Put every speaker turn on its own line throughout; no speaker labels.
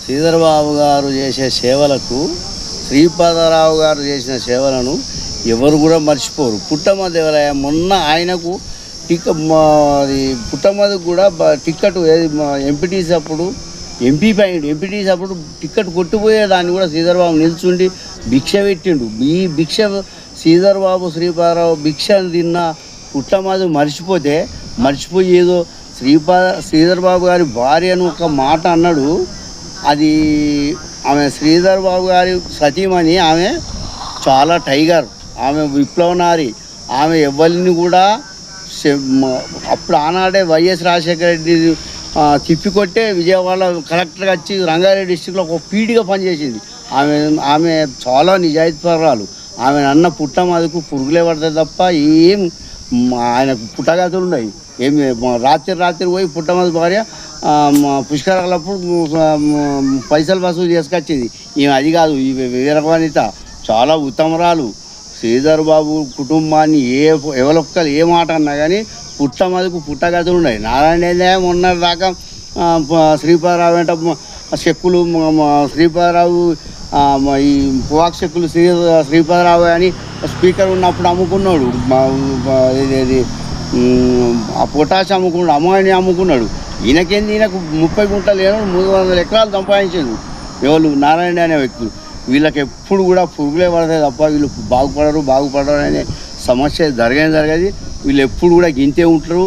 శ్రీధర్బాబు గారు చేసే సేవలకు శ్రీపాదరావు గారు చేసిన సేవలను ఎవరు కూడా మర్చిపోరు. పుట్టమది ఎవరయ్యా మొన్న ఆయనకు పుట్టమదికి కూడా టిక్కెట్ ఎంపీటీసీ అప్పుడు ఎంపీటీసీ అప్పుడు టిక్కెట్ కొట్టిపోయేదాన్ని కూడా శ్రీధర్బాబు నిల్చుండి భిక్ష పెట్టిండు. ఈ భిక్ష శ్రీధర్బాబు శ్రీపాదరావు భిక్ష తిన్న పుట్టమది మర్చిపోయి ఏదో శ్రీధర్బాబు గారి భార్య అని ఒక మాట అన్నాడు. అది ఆమె శ్రీధర్బాబు గారి సతీమణి, ఆమె చాలా టైగర్, ఆమె విప్లవనారి, ఆమె ఎవరిని కూడా అప్పుడు ఆనాడే వైఎస్ రాజశేఖర రెడ్డి తిప్పికొట్టే విజయవాడ కలెక్టర్గా వచ్చి రంగారెడ్డి డిస్టిక్లో ఒక పీడిగా పనిచేసింది. ఆమె చాలా నిజాయితీపరాలు. ఆమె అన్న పుట్టమదుకు పురుగులే పడతాయి తప్ప ఏం ఆయనకు పుట్టగతులు ఉన్నాయి. ఏమి రాత్రి పోయి పుట్టమది భార్య పుష్కరాలప్పుడు పైసలు వసూలు చేసుకొచ్చింది. ఈమె అది కాదు, ఈ వీరవనిత చాలా ఉత్తమరాలు. శ్రీధర్ బాబు కుటుంబాన్ని ఎవరొక్కరు ఏ మాట అన్నా కానీ పుట్టమదుకు పుట్టగతులు ఉన్నాయి. నారాయణ మొన్న దాకా శ్రీపాదరావు వెంట చెక్కులు శ్రీపాదరావు ఈ పువాక్ చెక్కులు శ్రీపాదరావు అని స్పీకర్ ఉన్నప్పుడు అమ్ముకున్నాడు. ఇది ఆ పొటాష్ అమ్ముకున్నాడు, అమ్మాయిని అమ్ముకున్నాడు. ఈయనకు 30 గుంటలు లేను 300 ఎకరాలు సంపాదించాడు. ఎవరు నారాయణ అనే వ్యక్తులు. వీళ్ళకి ఎప్పుడు కూడా పురుగులే పడతాయి తప్ప వీళ్ళు బాగుపడరు అనే సమస్య జరగదు. వీళ్ళు ఎప్పుడు కూడా గింతే ఉంటారు.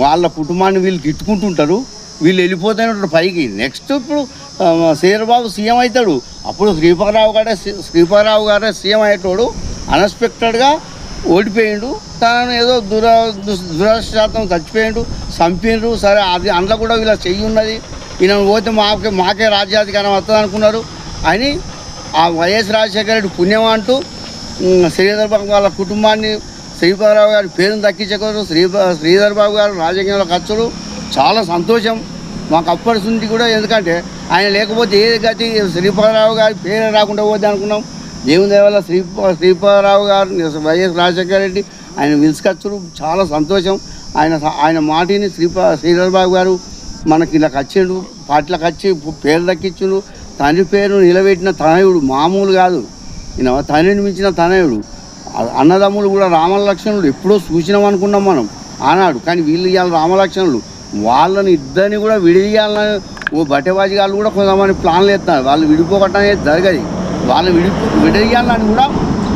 వాళ్ళ కుటుంబాన్ని వీళ్ళు తిట్టుకుంటుంటారు. వీళ్ళు వెళ్ళిపోతూనే ఉంటారు పైకి. నెక్స్ట్ ఇప్పుడు శ్రీధర్బాబు సీఎం అవుతాడు. అప్పుడు శ్రీపాదరావు గారే సీఎం అయ్యేటోడు అన్ఎక్స్పెక్టెడ్గా ఓడిపోయిండు. తనను ఏదో దురదృష్టం చచ్చిపోయిండు, చంపిండ్రు. సరే అది అందులో కూడా వీళ్ళ చెయ్యి ఉన్నది. ఈయన పోతే మాకే రాజ్యాధికారం వస్తుంది అనుకున్నారు అని ఆ వైఎస్ రాజశేఖర రెడ్డి పుణ్యం అంటూ శ్రీధర్బాబు వాళ్ళ కుటుంబాన్ని శ్రీపాదరావు గారి పేరును దక్కించకూడదు. శ్రీధర్బాబు గారు రాజకీయంలో ఖర్చులు చాలా సంతోషం మాకు అప్పటి నుంచి కూడా. ఎందుకంటే ఆయన లేకపోతే ఏది గతి శ్రీపాదరావు గారి పేరే రాకుండా పోతే అనుకున్నాం. దేవుని దేవల్ల శ్రీపాదరావు గారు వైఎస్ రాజశేఖర రెడ్డి ఆయన పిలుచుకొచ్చుడు చాలా సంతోషం. ఆయన మాటిని శ్రీధర్బాబు గారు మనకి ఇలా వచ్చిండు, పార్టీలకు వచ్చి పేరు దక్కించుడు. తండ్రి పేరు నిలబెట్టిన తనయుడు మామూలు కాదు. ఈయన తండ్రిని మించిన తనయుడు. అన్నదమ్ములు కూడా రామలక్ష్మణుడు ఎప్పుడో చూసినాం అనుకున్నాం మనం ఆనాడు. కానీ వీళ్ళు ఇవాళ రామలక్ష్మణులు. వాళ్ళని ఇద్దరిని కూడా విడియాలని బట్టెబాజీ వాళ్ళు కూడా కొంతమంది ప్లాన్లు ఎత్తున్నారు. వాళ్ళు విడిపోవటం అనేది జరగదు. వాళ్ళు విడదీయాలని కూడా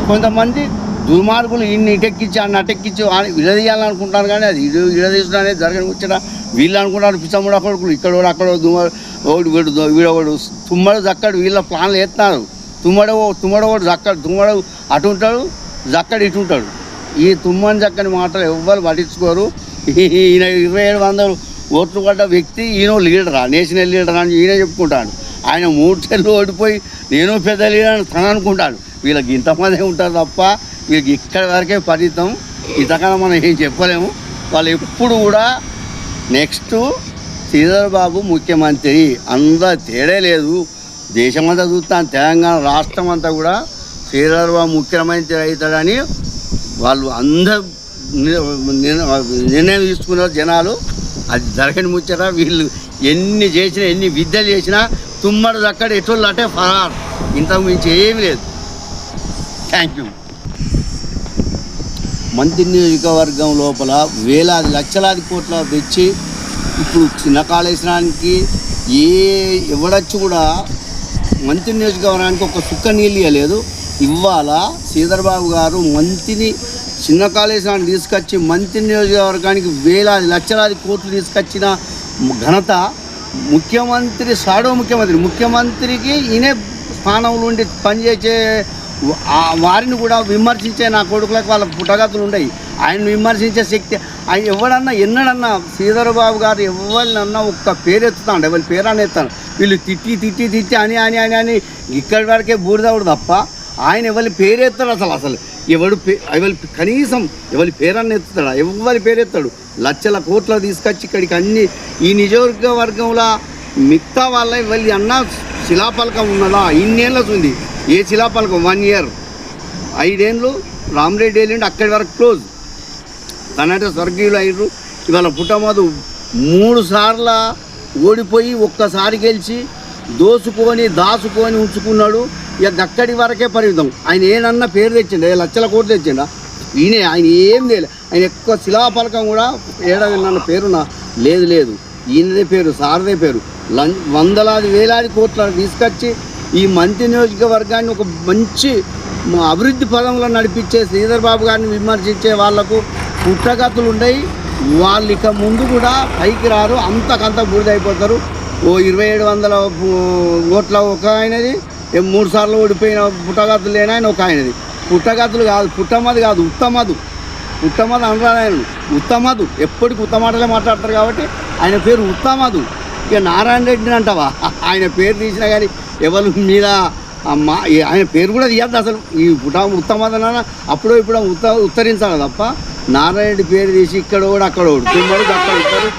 కొంతమంది దుర్మార్గులు ఇన్ని ఇటెక్కించి అన్ని అటెక్కించి విడదీయాలనుకుంటారు. కానీ అది విడదీసడం అనేది జరగని వచ్చిన వీళ్ళు అనుకుంటారు పిచ్చముడు అక్కడికి ఇక్కడ అక్కడ వీడవాడు తుమ్మడు జక్కడు వీళ్ళ ప్లాన్లు ఎత్తున్నారు. తుమ్మడు జక్కడు తుమ్మడు అటు ఉంటాడు, జక్కడు ఇటు ఉంటాడు. ఈ తుమ్మని జక్కని మాటలు ఎవ్వరు పట్టించుకోరు. ఈయన 2700 ఓట్లు పడ్డ వ్యక్తి, ఈయన లీడరా, నేషనల్ లీడర్ అని ఈయన చెప్పుకుంటాడు. ఆయన 3 సార్లు ఓడిపోయి నేను పెద్ద లీడర్ అని తను అనుకుంటాడు. వీళ్ళకి ఇంతమంది ఉంటారు తప్ప వీళ్ళకి ఇక్కడి వరకే పరిమితం. ఇంతకన్నా మనం ఏం చెప్పలేము. వాళ్ళు ఎప్పుడు కూడా నెక్స్ట్ శ్రీధర్బాబు ముఖ్యమంత్రి అందరూ తేడే లేదు. దేశమంతా చూస్తాను, తెలంగాణ రాష్ట్రం అంతా కూడా శ్రీధర్బాబు ముఖ్యమంత్రి అవుతాడని వాళ్ళు అందరూ నిర్ణయం తీసుకున్నారు జనాలు. అది జరగని ముచ్చట. వీళ్ళు ఎన్ని చేసినా ఎన్ని విద్యలు చేసినా తుమ్మడు అక్కడ ఎటోళ్ళు అంటే ఫరార్, ఇంతకు మించి ఏమీ లేదు. Thank you. మంత్రి నియోజకవర్గం లోపల వేలాది లక్షలాది కోట్ల తెచ్చి ఇప్పుడు చిన్న కాళేశ్వరానికి ఎవడొచ్చి కూడా మంత్రి నియోజకవర్గానికి ఒక సుక్క నీళ్ళు ఇవ్వలేదు. ఇవాళ శ్రీధర్బాబు గారు మంత్రిని చిన్న కాళేశ్వరాన్ని తీసుకొచ్చి మంత్రి నియోజకవర్గానికి వేలాది లక్షలాది కోట్లు తీసుకొచ్చిన ఘనత ముఖ్యమంత్రి ముఖ్యమంత్రికి ఈయనే స్థానంలో ఉండి పనిచేసే వారిని కూడా విమర్శించే నా కొడుకులకు వాళ్ళ పుట్టగతులు ఉన్నాయి. ఆయన విమర్శించే శక్తి ఆయన ఎవడన్నా ఎన్నడన్నా శ్రీధర్బాబు గారు ఎవరినన్నా ఒక్క పేరు ఎత్తుతాడు, ఎవరి పేరు అని ఎత్తాను. వీళ్ళు తిట్టి అని ఇక్కడి వరకే బూడిదవుడు తప్ప ఆయన ఎవరి పేరు ఎత్తాడు. అసలు కనీసం ఎవరి పేరన్న ఎత్తుతాడా? ఎవరి పేరు ఎత్తాడు? లక్షల కోట్ల తీసుకొచ్చి ఇక్కడికి అన్ని ఈ నియోజకవర్గంలో మిగతా వాళ్ళ వెళ్ళి అన్న శిలాపలకం ఉన్నదా? ఇన్నేళ్ళకు ఉంది. ఏ శిలాపలకం? 1 year 5 ఏళ్ళు రామరెడ్డి వెళ్ళిండి, అక్కడి వరకు క్లోజ్. తనంటే స్వర్గీయులు అయ్యారు. ఇవాళ పుట్టమధు 3 సార్లు ఓడిపోయి ఒక్కసారి గెలిచి దోసుకొని దాచుకొని ఉంచుకున్నాడు. ఇక గక్కడి వరకే పరిమితం. ఆయన ఏనన్నా పేరు తెచ్చిండ, లక్షల కోట్లు తెచ్చిండ ఆయన ఏం లేదు. ఆయన ఎక్కువ శిలాఫలకం కూడా ఏడాది పేరు లేదు. ఈయనదే పేరు, సారదే పేరు. వందలాది వేలాది కోట్ల తీసుకొచ్చి ఈ మంత్రి నియోజకవర్గాన్ని ఒక మంచి అభివృద్ధి పదంలో నడిపించే శ్రీధర్ బాబు గారిని విమర్శించే వాళ్లకు పుట్టగతులు ఉన్నాయి. వాళ్ళు ఇక ముందు కూడా పైకి రారు, అంతకంత బూడిదైపోతారు. ఓ 2700 ఓట్ల ఒక ఆయనది, 3 సార్లు ఓడిపోయిన పుట్టగతులు లేని ఆయన ఒక ఆయనది. పుట్టగతులు కాదు, పుట్టమది కాదు, ఉత్తమదు. ఉత్తమదు అనరాదు ఆయన, ఉత్తమదు. ఎప్పటికి ఉత్తమాటలే మాట్లాడతారు కాబట్టి ఆయన పేరు ఉత్తమదు. ఇక నారాయణ రెడ్డిని అంటావా, ఆయన పేరు తీసినా కానీ ఎవరి మీద ఆయన పేరు కూడా తీయద్దు అసలు. ఈ ఉత్తమదన అప్పుడో ఇప్పుడు ఉత్తరించాలి తప్ప నారాయణ రెడ్డి పేరు తీసి ఇక్కడ కూడా అక్కడ తుమ్మడు అక్కడ ఉంటారు,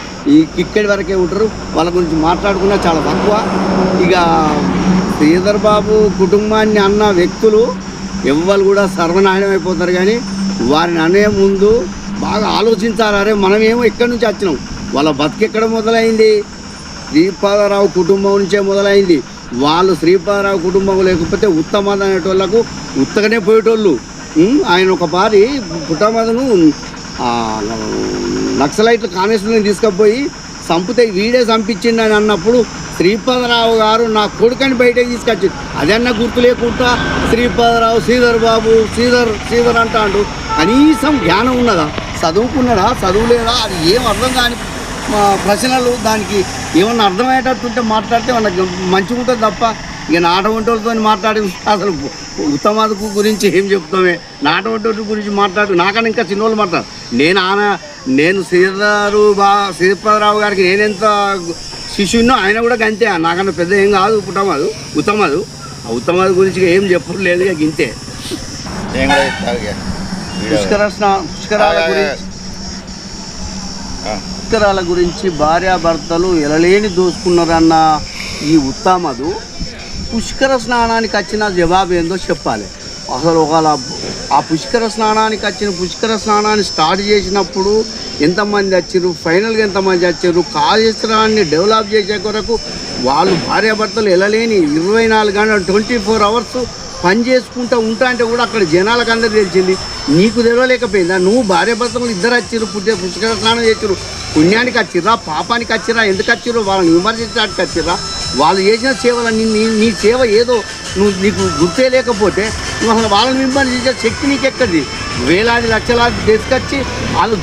ఇక్కడి వరకే ఉంటారు. వాళ్ళ గురించి మాట్లాడుకున్నా చాలా తక్కువ. ఇక శ్రీధర్ బాబు కుటుంబాన్ని అన్న వ్యక్తులు ఎవ్వరు కూడా సర్వనాశనం అయిపోతారు. కానీ వారిని అనే ముందు బాగా ఆలోచించాలి. అరే మనమేమో ఎక్కడి నుంచి వచ్చినాం, వాళ్ళ బతికెక్కడ మొదలైంది, శ్రీపాదరావు కుటుంబం నుంచే మొదలైంది. వాళ్ళు శ్రీపాదరావు కుటుంబం లేకపోతే ఉత్తమద అనేటోళ్ళకు ఉత్తగానే పోయేటోళ్ళు. ఆయన ఒక పారి పుట్టమదను నక్సలైట్లు కానిస్టేబుల్ని తీసుకుపోయి చంపితే వీడే చంపించింది అని అన్నప్పుడు శ్రీపాదరావు గారు నా కొడుకని బయటకు తీసుకొచ్చింది. అదన్నా గుర్తు లేకుండా శ్రీపాదరావు శ్రీధర్ బాబు శ్రీధర్ అంటాడు. కనీసం జ్ఞానం ఉన్నదా, చదువుకున్నాడా, చదువు లేదా, అది ఏం అర్థం కాని ప్రశ్నలు. దానికి ఏమన్నా అర్థమయ్యేటట్టుంటే మాట్లాడితే మనకు మంచిగా ఉంటుంది తప్ప ఇక నాటవంటోళ్ళతో మాట్లాడి అసలు ఉత్తమాదకు గురించి ఏం చెప్తామే. నాటవంటోళ్ళ గురించి మాట్లాడు, నాకన్నా ఇంకా చిన్నోళ్ళు మాట్లాడు. నేను శ్రీపాదరావు గారికి నేనెంత శిష్యున్నో ఆయన కూడా గంతే, నాకన్నా పెద్ద ఏం కాదు. ఉత్తమదు ఆ ఉత్తమాది గురించి ఏం చెప్పలేదు. ఇక గింతే. పుష్కరాల గురించి భార్యాభర్తలు ఎలలేని దోసుకున్నారన్న ఈ ఉత్తమదు పుష్కర స్నానానికి వచ్చిన జవాబు ఏందో చెప్పాలి. అసలు ఒకవేళ ఆ పుష్కర స్నానాన్ని స్టార్ట్ చేసినప్పుడు ఎంతమంది వచ్చారు, ఫైనల్గా ఎంతమంది వచ్చారు, కాళేశ్వరాన్ని డెవలప్ చేసే కొరకు వాళ్ళు భార్యాభర్తలు ఎలలేని 24 గంటలు 24 అవర్స్ పని చేసుకుంటూ ఉంటా అంటే కూడా అక్కడ జనాలకు అందరూ తెలిసింది. నీకు తెలియలేకపోయిందా? నువ్వు భార్యాభర్తలు ఇద్దరు వచ్చారు, పుష్కర స్నానం చేసారు, పుణ్యానికి వచ్చిర్రా పాపానికి వచ్చిర్రా, ఎందుకు వచ్చిర్రు వాళ్ళని విమర్శించడానికి వచ్చిర్రా? వాళ్ళు చేసిన సేవలన్నీ నీ సేవ ఏదో నీకు గుర్తే లేకపోతే నువ్వు అసలు వాళ్ళని విమర్శించే శక్తి నీకెక్కడిది? వేలాది లక్షలాది తీసుకొచ్చి వాళ్ళు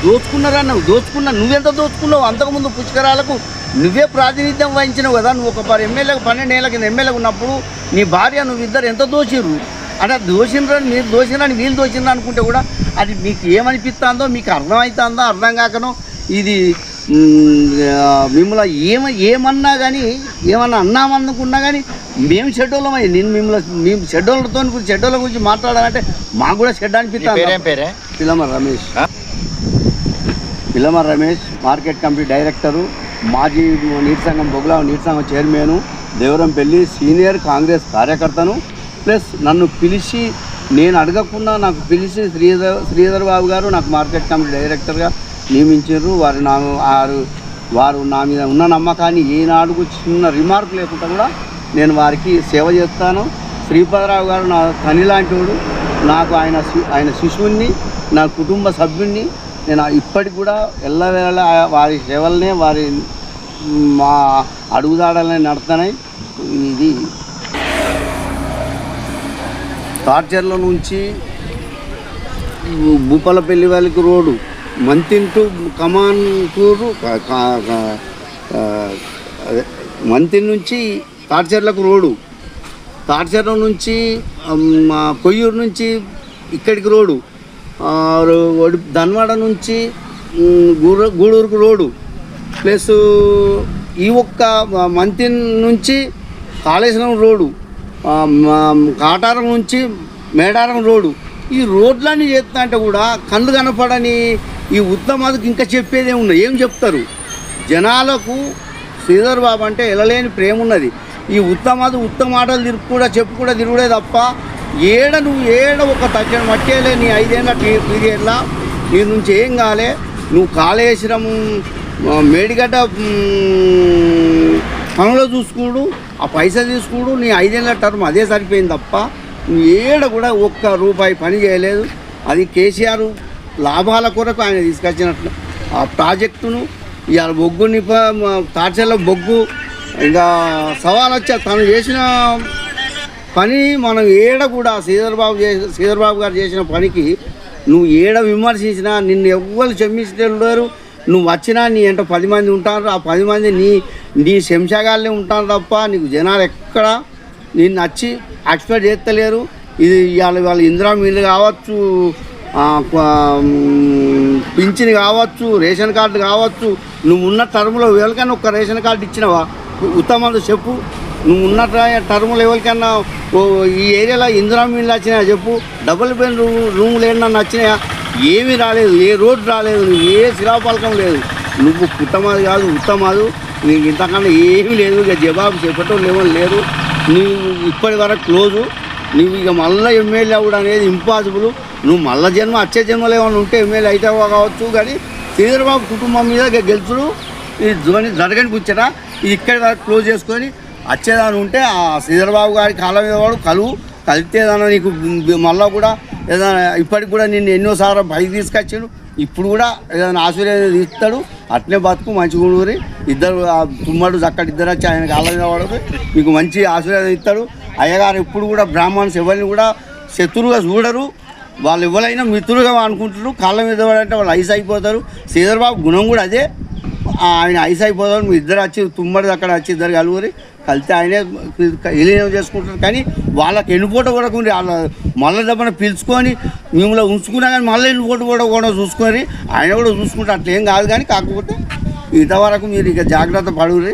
నువ్వెంత దోచుకున్నావు? అంతకుముందు పుష్కరాలకు నువ్వే ప్రాతినిధ్యం వహించినావు కదా. నువ్వు ఒక 12 ఏళ్ళ కింద ఎమ్మెల్యేగా ఉన్నప్పుడు నీ భార్య నువ్విద్దరు ఎంత దోచిర్రు అంటే మీరు దోచిరని వీళ్ళు దోచిర్రు అనుకుంటే కూడా అది మీకు ఏమనిపిస్తుందో, మీకు అర్థమవుతుందో అర్థం కాకనో ఇది మిమ్మల్ని ఏమన్నా కానీ ఏమన్నా అన్నామనుకున్నా కానీ మేము షెడ్యూలమై మేము షెడ్యూళ్ళ గురించి మాట్లాడాలంటే మాకు కూడా షెడ్ అనిపిస్తుంది. పిల్లమర్ రమేష్ మార్కెట్ కమిటీ డైరెక్టరు, మాజీ నీటి సంఘం బొగ్గుల నీటి సంఘం చైర్మను, దేవరంపల్లి సీనియర్ కాంగ్రెస్ కార్యకర్తను. ప్లస్ నన్ను పిలిచి నేను అడగకుండా నాకు పిలిచి శ్రీధర్ బాబు గారు నాకు మార్కెట్ కమిటీ డైరెక్టర్గా నియమించారు. వారు నా మీద ఉన్న నమ్మకాన్ని ఏనాడుకు చిన్న రిమార్క్ లేకుండా కూడా నేను వారికి సేవ చేస్తాను. శ్రీపాదరావు గారు నా తని లాంటి వాడు, నాకు ఆయన శిశువుని, నా కుటుంబ సభ్యుడిని. నేను ఇప్పటికి కూడా ఎల్లవేళ వారి సేవలనే మా అడుగుదాడలనే నడుతున్నాయి. ఇది తాడ్చర్ల నుంచి భూపాలపల్లి వాళ్ళకి రోడ్డు, మంతిన్ టు కమాన్పూరు, మంతిన్ నుంచి తాడ్చర్లకు రోడ్డు, తాడ్చర్ల నుంచి కొయ్యూరు నుంచి ఇక్కడికి రోడ్డు, ధన్వాడ నుంచి గూడూరుకు రోడ్డు, ప్లస్ ఈ ఒక్క మంతిన్ నుంచి కాళేశ్వరం రోడ్డు, కాటారం నుంచి మేడారం రోడ్డు. ఈ రోడ్లన్నీ చేస్తా అంటే కూడా కళ్ళు కనపడని ఈ ఉత్తమాదికి ఇంకా చెప్పేదే ఉన్నది. ఏం చెప్తారు జనాలకు? శ్రీధర్ బాబు అంటే ఎలలేని ప్రేమ ఉన్నది. ఈ ఉత్తమాటలు చెప్పు కూడా తిరుగుడే తప్ప నువ్వు ఒక తగ్గని మట్టేలే. నీ 5 ఏళ్ళ పీరియడ్లా నీ నుంచి ఏం కాలే. నువ్వు కాళేశ్వరం మేడిగడ్డ పనులు చూసుకుడు, ఆ పైసలు తీసుకుడు, నీ 5 ఏళ్ళ టర్మ్ అదే సరిపోయింది తప్ప నువ్వు ఏడ కూడా ఒక్క రూపాయి పని చేయలేదు. అది కేసీఆర్ లాభాల కొరకు ఆయన తీసుకొచ్చినట్లు ఆ ప్రాజెక్టును ఇవాళ బొగ్గుని తాడ్చెల్ల బొగ్గు ఇంకా సవాల్ వచ్చా తను చేసిన పని మనం ఏడ కూడా శ్రీధర్ బాబు గారు చేసిన పనికి నువ్వు ఏడ విమర్శించినా నిన్ను ఎవ్వరు క్షమించలేరు. నువ్వు వచ్చినా నీ ఎంట 10 మంది ఉంటారు, ఆ 10 మంది నీ శంషాగాళ్ళే ఉంటారు తప్ప నీకు జనాలు ఎక్కడ నిన్ను వచ్చి ఎక్స్పెక్ట్ చేస్తలేరు. ఇది వాళ్ళ ఇందిరా మిల్లు కావచ్చు, పింఛన్ కావచ్చు, రేషన్ కార్డు కావచ్చు. నువ్వు ఉన్న టర్మ్లో ఎవరికైనా ఒక్క రేషన్ కార్డు ఇచ్చినావా? ఉత్తమంది చెప్పు. నువ్వు ఉన్న టర్మ్లో ఎవరికైనా ఈ ఏరియాలో ఇందిరా మిల్లు వచ్చినాయా చెప్పు. డబుల్ బెడ్ రూమ్లు ఏమన్నా వచ్చినాయా? ఏమీ రాలేదు. ఏ రోడ్డు రాలేదు, ఏ శిలాపలకం లేదు. నువ్వు పుట్టమాది కాదు, ఉత్తమాదు. నీకు ఇంతకన్నా ఏమీ లేదు. ఇక జవాబు చెప్పటం లేరు. నీవు ఇప్పటి వరకు క్లోజు. నువ్వు ఇక మళ్ళీ ఎమ్మెల్యే అవ్వడం అనేది ఇంపాసిబుల్. నువ్వు మళ్ళీ వచ్చే జన్మలు ఏమైనా ఉంటే ఎమ్మెల్యే అయితే కావచ్చు. కానీ శ్రీధర్బాబు కుటుంబం మీద గెలుచుడు ఇది జరగని కూర్చోట. ఇది ఇక్కడి వరకు క్లోజ్ చేసుకొని వచ్చేదాని ఉంటే ఆ శ్రీధర్బాబు గారి కాలం మీద వాడు కలితేదానో నీకు మళ్ళీ కూడా ఏదైనా ఇప్పటికి కూడా నిన్ను ఎన్నోసార్లు బయట తీసుకొచ్చాడు. ఇప్పుడు కూడా ఏదైనా ఆశీర్వాదం ఇస్తాడు. అట్లే బతుకు మంచిగా ఊరి ఇద్దరు తుమ్మడు చక్కటి ఇద్దరు వచ్చి ఆయన కాళ్ళ మీద పడదు మీకు మంచి ఆశీర్వాదం ఇస్తాడు. అయ్యగారు ఎప్పుడు కూడా బ్రాహ్మణ్స్ ఎవరిని కూడా శత్రువుగా చూడరు. వాళ్ళు ఎవరైనా మిత్రులుగా అనుకుంటారు. కాళ్ళ మీద పడంటే వాళ్ళు ఐస్ అయిపోతారు. శ్రీధర్బాబు గుణం కూడా అదే. ఆయన ఐస్ అయిపోతారు. మీ ఇద్దరు వచ్చి తుమ్మడి అక్కడ వచ్చి ఇద్దరు కలుగురి కలిస్తే ఆయనే విలీనం చేసుకుంటారు. కానీ వాళ్ళకి ఎన్నుపోట కూడా వాళ్ళ మళ్ళీ డబ్బున పిలుచుకొని మిమ్మల్ని ఉంచుకున్నా కానీ మళ్ళీ ఎన్నుపోట కూడా చూసుకొని ఆయన కూడా చూసుకుంటే అట్లేం కాదు. కానీ కాకపోతే ఇంతవరకు మీరు ఇక జాగ్రత్త పడుగురి.